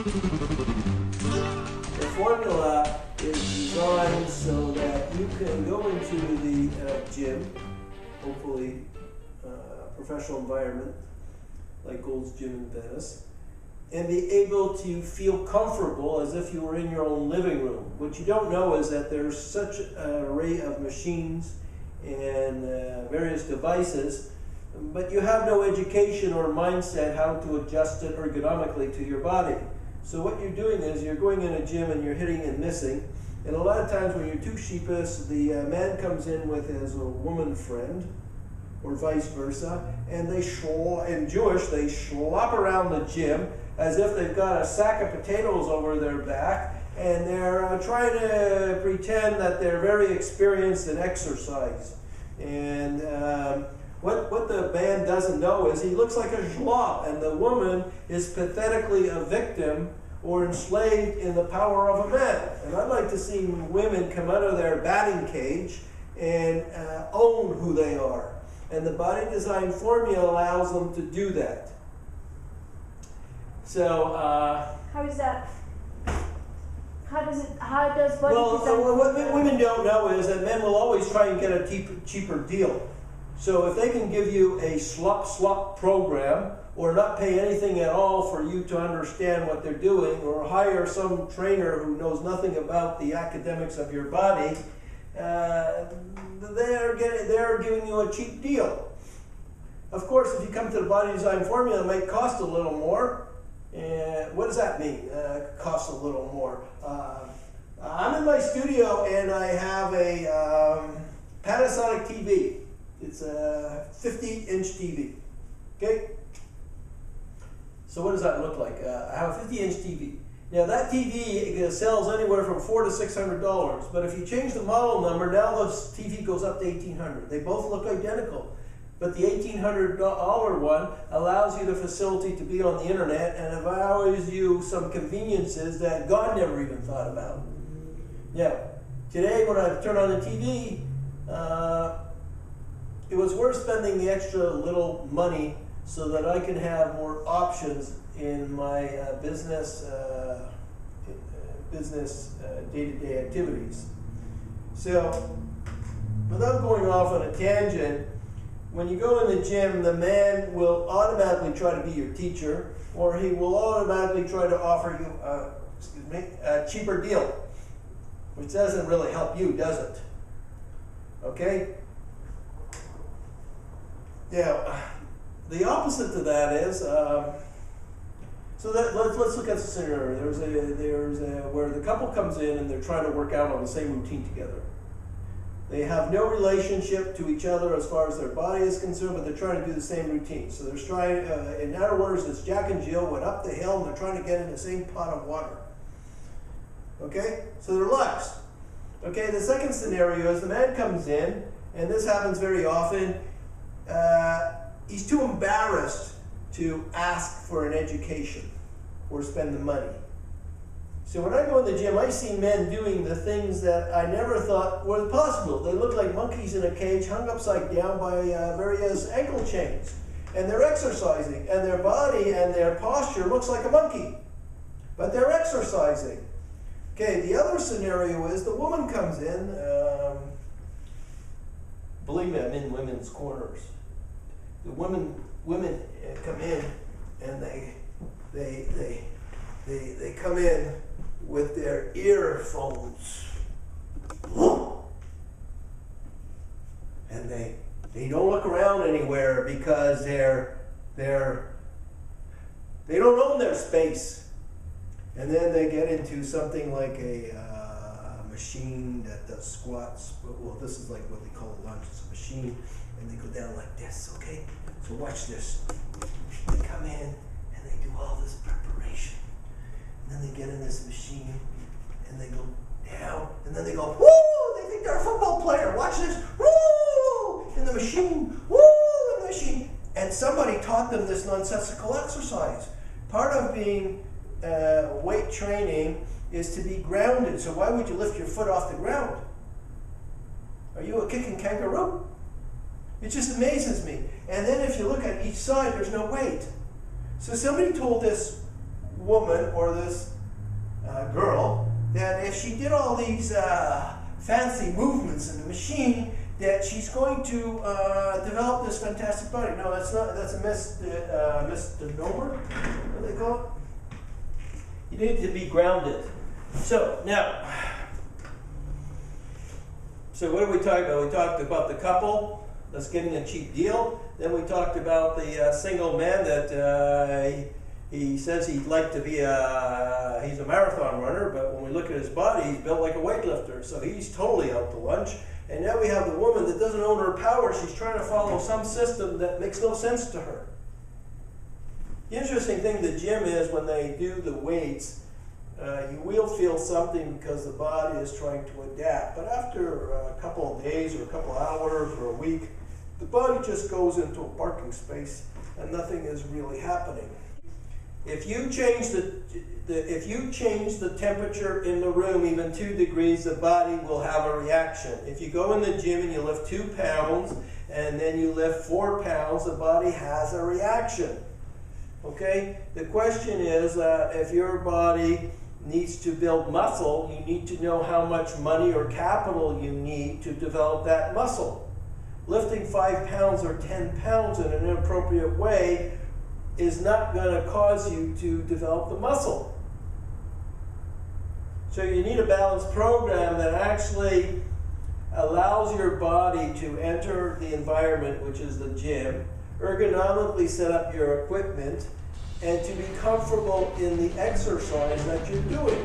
The formula is designed so that you can go into the gym, hopefully professional environment like Gold's Gym in Venice, and be able to feel comfortable as if you were in your own living room. What you don't know is that there's such an array of machines and various devices, but you have no education or mindset how to adjust it ergonomically to your body. So what you're doing is you're going in a gym and you're hitting and missing, and a lot of times when you're too sheepish, the man comes in with his woman friend, or vice versa, and they slop around the gym as if they've got a sack of potatoes over their back, and they're trying to pretend that they're very experienced in exercise. And what the man doesn't know is he looks like a schlop, and the woman is pathetically a victim or enslaved in the power of a man. And I'd like to see women come out of their batting cage and own who they are. And the body design formula allows them to do that. So how is that? How does body design? Well, what women don't know is that men will always try and get a cheaper deal. So if they can give you a slop program, or not pay anything at all for you to understand what they're doing, or hire some trainer who knows nothing about the academics of your body, they're giving you a cheap deal. Of course, if you come to the body design formula, it might cost a little more. What does that mean? Cost a little more. I'm in my studio and I have a Panasonic TV. It's a 50-inch TV. Okay? So what does that look like? I have a 50-inch TV. Now that TV sells anywhere from $400 to $600, but if you change the model number, now the TV goes up to $1,800. They both look identical, but the $1,800 one allows you the facility to be on the internet and allows you some conveniences that God never even thought about. Now, today when I turn on the TV, it was worth spending the extra little money so that I can have more options in my business day-to-day activities. So, without going off on a tangent, when you go in the gym, the man will automatically try to be your teacher, or he will automatically try to offer you a cheaper deal, which doesn't really help you, does it? Okay? Now, the opposite to that is, let's look at the scenario. There's where the couple comes in and they're trying to work out on the same routine together. They have no relationship to each other as far as their body is concerned, but they're trying to do the same routine. So they're trying, in other words, it's Jack and Jill went up the hill and they're trying to get in the same pot of water. Okay? So they're relaxed. Okay, the second scenario is the man comes in, and this happens very often. He's too embarrassed to ask for an education or spend the money. So when I go in the gym, I see men doing the things that I never thought were possible. They look like monkeys in a cage hung upside down by various ankle chains. And they're exercising, and their body and their posture looks like a monkey. But they're exercising. Okay, the other scenario is the woman comes in. Believe me, I'm in women's corners. The women come in, and they come in with their earphones, and they don't look around anywhere because they don't own their space. And then they get into something like a machine that does squats. Well, this is like what they call a lunge. It's a machine, and they go down like this, okay? So watch this. They come in, and they do all this preparation. And then they get in this machine, and they go down, and then they go, woo! They think they're a football player. Watch this. Woo! In the machine. Woo! In the machine. And somebody taught them this nonsensical exercise. Part of being weight training is to be grounded. So why would you lift your foot off the ground? Are you a kicking kangaroo? It just amazes me. And then if you look at each side, there's no weight. So somebody told this woman or this girl that if she did all these fancy movements in the machine, that she's going to develop this fantastic body. No, that's not. That's a misnomer. What do they call it? You need to be grounded. So now, what did we talk about? We talked about the couple that's getting a cheap deal. Then we talked about the single man that he says he'd like to be he's a marathon runner, but when we look at his body, he's built like a weightlifter, so he's totally out to lunch. And now we have the woman that doesn't own her power. She's trying to follow some system that makes no sense to her. The interesting thing the gym is when they do the weights, you will feel something because the body is trying to adapt. But after a couple of days or a couple of hours or a week, the body just goes into a parking space and nothing is really happening. If you change the temperature in the room even 2 degrees, the body will have a reaction. If you go in the gym and you lift 2 pounds and then you lift 4 pounds, the body has a reaction. Okay? The question is, if your body needs to build muscle, you need to know how much money or capital you need to develop that muscle. Lifting 5 pounds or 10 pounds in an inappropriate way is not going to cause you to develop the muscle. So you need a balanced program that actually allows your body to enter the environment, which is the gym, ergonomically set up your equipment, and to be comfortable in the exercise that you're doing.